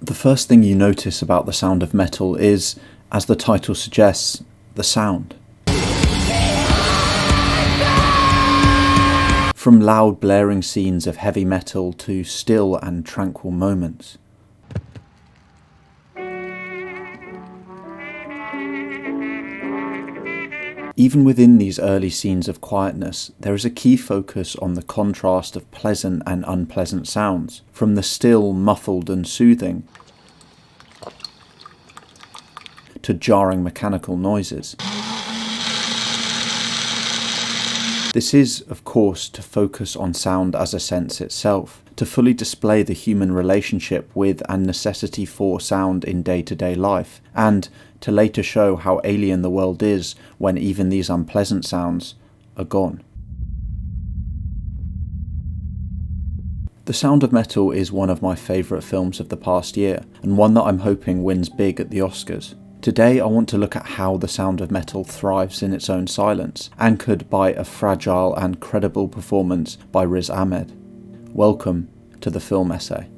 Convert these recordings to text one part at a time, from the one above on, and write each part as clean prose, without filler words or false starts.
The first thing you notice about The Sound of Metal is, as the title suggests, the sound. From loud blaring scenes of heavy metal to still and tranquil moments. Even within these early scenes of quietness, there is a key focus on the contrast of pleasant and unpleasant sounds, from the still, muffled and soothing, to jarring mechanical noises. This is, of course, to focus on sound as a sense itself, to fully display the human relationship with and necessity for sound in day-to-day life, and to later show how alien the world is when even these unpleasant sounds are gone. The Sound of Metal is one of my favourite films of the past year, and one that I'm hoping wins big at the Oscars. Today I want to look at how The Sound of Metal thrives in its own silence, anchored by a fragile and credible performance by Riz Ahmed. Welcome to the film essay.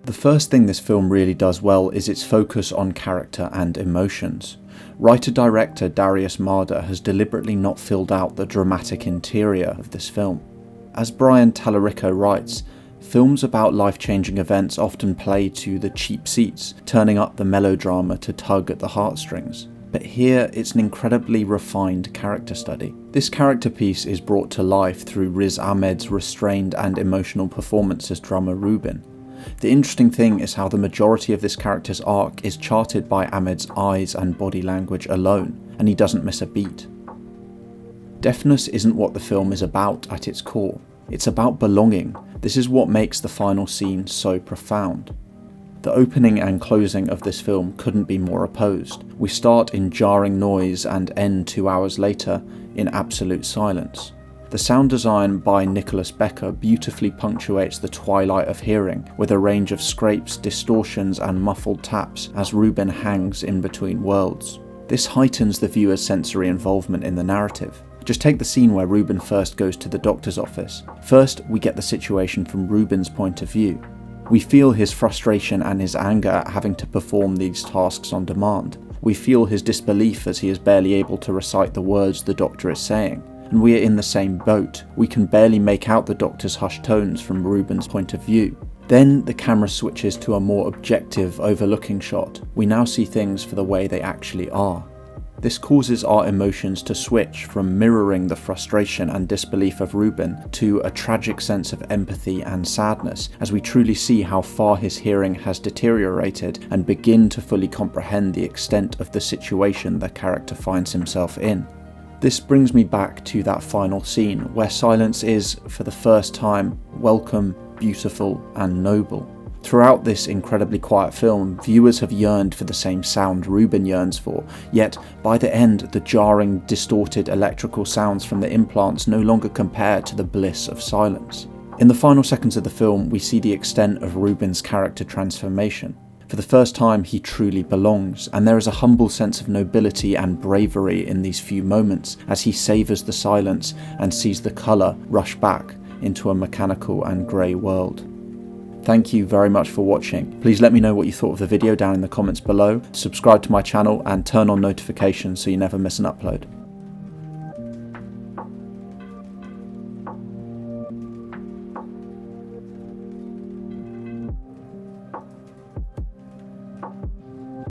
The first thing this film really does well is its focus on character and emotions. Writer-director Darius Marder has deliberately not filled out the dramatic interior of this film. As Brian Tallarico writes, films about life-changing events often play to the cheap seats, turning up the melodrama to tug at the heartstrings. But here it's an incredibly refined character study. This character piece is brought to life through Riz Ahmed's restrained and emotional performance as drummer Ruben. The interesting thing is how the majority of this character's arc is charted by Ahmed's eyes and body language alone, and he doesn't miss a beat. Deafness isn't what the film is about at its core. It's about belonging. This is what makes the final scene so profound. The opening and closing of this film couldn't be more opposed. We start in jarring noise and end 2 hours later in absolute silence. The sound design by Nicholas Becker beautifully punctuates the twilight of hearing with a range of scrapes, distortions and muffled taps as Ruben hangs in between worlds. This heightens the viewer's sensory involvement in the narrative. Just take the scene where Ruben first goes to the doctor's office. First, we get the situation from Ruben's point of view. We feel his frustration and his anger at having to perform these tasks on demand. We feel his disbelief as he is barely able to recite the words the doctor is saying. And we are in the same boat. We can barely make out the doctor's hushed tones from Ruben's point of view. Then the camera switches to a more objective, overlooking shot. We now see things for the way they actually are. This causes our emotions to switch from mirroring the frustration and disbelief of Ruben to a tragic sense of empathy and sadness as we truly see how far his hearing has deteriorated and begin to fully comprehend the extent of the situation the character finds himself in. This brings me back to that final scene where silence is, for the first time, welcome, beautiful and noble. Throughout this incredibly quiet film, viewers have yearned for the same sound Ruben yearns for, yet by the end the jarring, distorted electrical sounds from the implants no longer compare to the bliss of silence. In the final seconds of the film, we see the extent of Ruben's character transformation. For the first time he truly belongs, and there is a humble sense of nobility and bravery in these few moments as he savours the silence and sees the colour rush back into a mechanical and grey world. Thank you very much for watching. Please let me know what you thought of the video down in the comments below, subscribe to my channel and turn on notifications so you never miss an upload.